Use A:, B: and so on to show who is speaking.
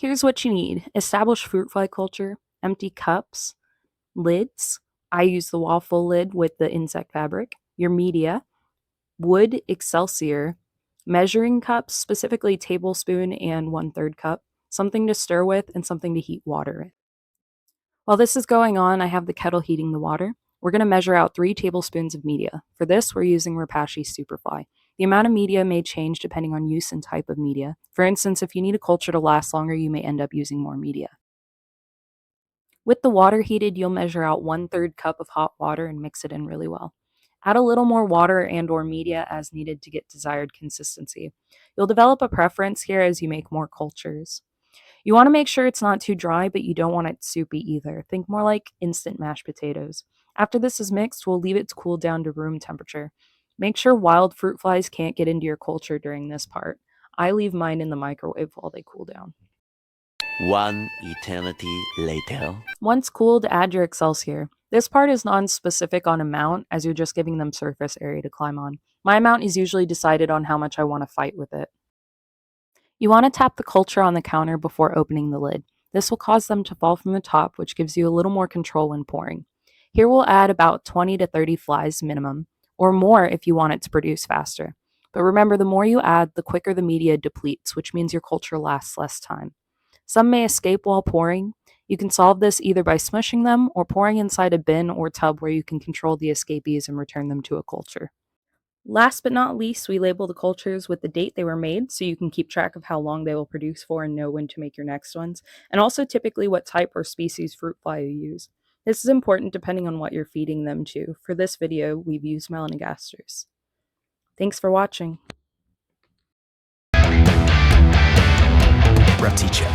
A: Here's what you need: established fruit fly culture, empty cups, lids. I use the waffle lid with the insect fabric, your media, wood excelsior, measuring cups, specifically tablespoon and 1/3 cup, something to stir with, and something to heat water in. While this is going on, I have the kettle heating the water. We're going to measure out 3 tablespoons of media. For this, we're using Repashy Superfly. The amount of media may change depending on use and type of media. For instance, if you need a culture to last longer, you may end up using more media. With the water heated, you'll measure out 1/3 cup of hot water and mix it in really well. Add a little more water and or media as needed to get desired consistency. You'll develop a preference here as you make more cultures. You want to make sure it's not too dry, but you don't want it soupy either. Think more like instant mashed potatoes. After this is mixed, we'll leave it to cool down to room temperature. Make sure wild fruit flies can't get into your culture during this part. I leave mine in the microwave while they cool down.
B: One eternity later.
A: Once cooled, add your excelsior. This part is non-specific on amount, as you're just giving them surface area to climb on. My amount is usually decided on how much I want to fight with it. You want to tap the culture on the counter before opening the lid. This will cause them to fall from the top, which gives you a little more control when pouring. Here we'll add about 20 to 30 flies minimum, or more if you want it to produce faster. But remember, the more you add, the quicker the media depletes, which means your culture lasts less time. Some may escape while pouring. You can solve this either by smushing them or pouring inside a bin or tub where you can control the escapees and return them to a culture. Last but not least, we label the cultures with the date they were made so you can keep track of how long they will produce for and know when to make your next ones, and also typically what type or species fruit fly you use. This is important depending on what you're feeding them to. For this video, we've used melanogasters. Thanks for watching.
C: Repteacher.